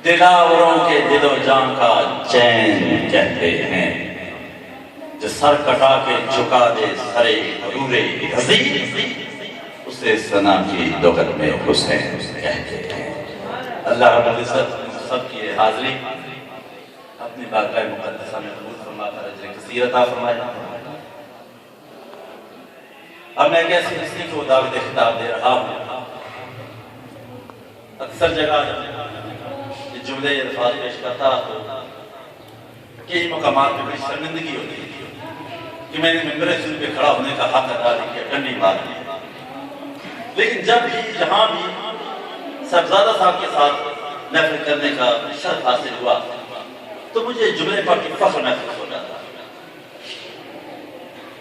دلاوروں کے دل و جان کا چین کہتے ہیں، جو سر کٹا کے جھکا دے سرے غرور حضیع، اسے ثنا کی لغت میں حسین کہتے ہیں۔ اللہ رب العزت سب کی حاضری اپنی بارگاہ مقدسہ میں قبول فرما کر اجر کثیر عطا فرمائے۔ اب میں ایک ایسی ہستی کو دعوت خطاب دے رہا ہوں، اکثر جگہ یہ جملے یہ الفاظ پیش کرتا تو کئی مقامات پہ بڑی شرمندگی ہوتی ہے کہ میں نے ممبر رسول پہ کھڑا ہونے کا حق ادا نہیں کیا، ڈنڈی مار دی۔ لیکن جب بھی جہاں بھی صاحبزادہ صاحب کے ساتھ محفل کرنے کا شرف حاصل ہوا تو مجھے جملے پر کی فخر محسوس ہو جاتا۔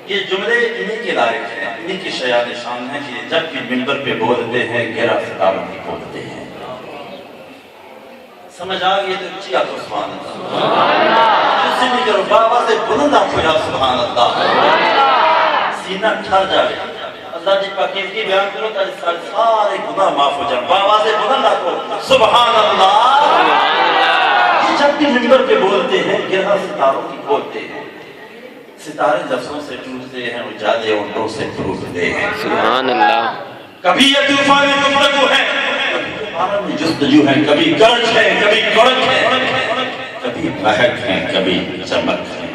یہ جملے انہی کے لائق ہیں، انہی کی شیان شان ہیں کہ جب بھی ممبر پہ بولتے ہیں گہرا ستاروں کی بولتے ہیں۔ سمجھ آگئی تو اچھی آتو سبحان اللہ، جس سے بھی کرو بابا سے بلند آتو یا سبحان اللہ، سینہ ٹھر جائے، اللہ جی پاکیزگی بیان کرو تاکہ سارے گناہ معاف ہو جائیں۔ بابا سے بلند آتو سبحان اللہ، یہ جب بھی ممبر پہ بولتے ہیں گہرا ستاروں کی بولتے ہیں، ستارے لفظوں سے ٹوٹتے ہیں، اجالے اونٹوں سے ٹوٹتے ہیں۔ سبحان اللہ۔ کبھی یہ طوفانی گفتگو ہے، آرام میں جستجو ہے، کبھی گرج ہے، کبھی کڑک ہے، کبھی مہک ہے، کبھی چمک ہے۔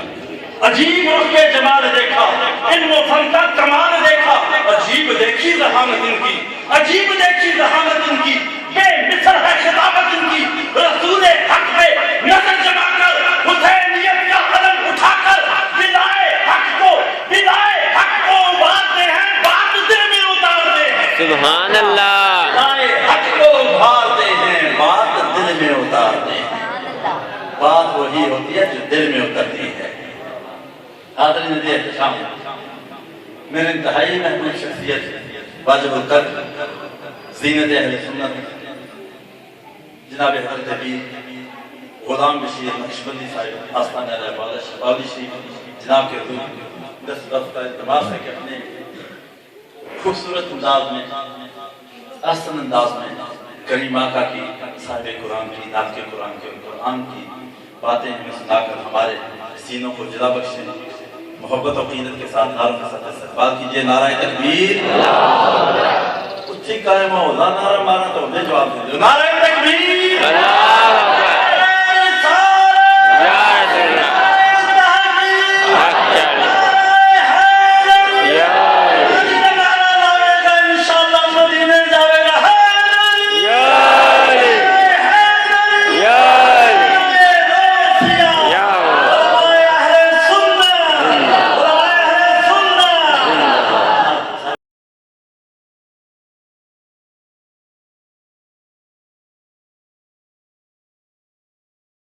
عجیب رخ کے جمال دیکھا، علم و فن کا کمال دیکھا، عجیب دیکھی ذہانت ان کی، عجیب دیکھی ذہانت ان کی، بے مثل ہے خطابت ان کی، رسول حق پہ نظر جما کر حسینیت کا قلم اٹھا کر بدائے حق کو ابھارتے ہیں، بات دل میں اتارتے ہیں۔ سبحان اللہ۔ بدائے حق کو ابھارتے ہیں، بات دل میں اتارتے ہیں۔ بات وہی ہوتی ہے جو دل میں اترتی ہے۔ حاضرین عزیز احترام، میرے انتہائی محبوب شخصیت واجب القدر زینت اہل سنت جناب حضرت ابی غلام بشیر نقشبندی صاحب آستانہ رہبر شفاوی شریف جناب کے حضور دست کا التماس ہے کہ اپنے خوبصورت انداز میں، احسن انداز میں کریم آقا کی، صاحب قرآن کی، نعت کے قرآن کی، قرآن کی باتیں ہمیں سنا کر ہمارے سینوں کو جلا بخشیں۔ محبت و عقیدت کے ساتھ نعروں کے ساتھ استقبال کیجئے۔ نعرہ تکبیر، اٹھی قائم ہو، نعرہ مارا تو انہیں جواب دے دو، نعرہ تکبیر۔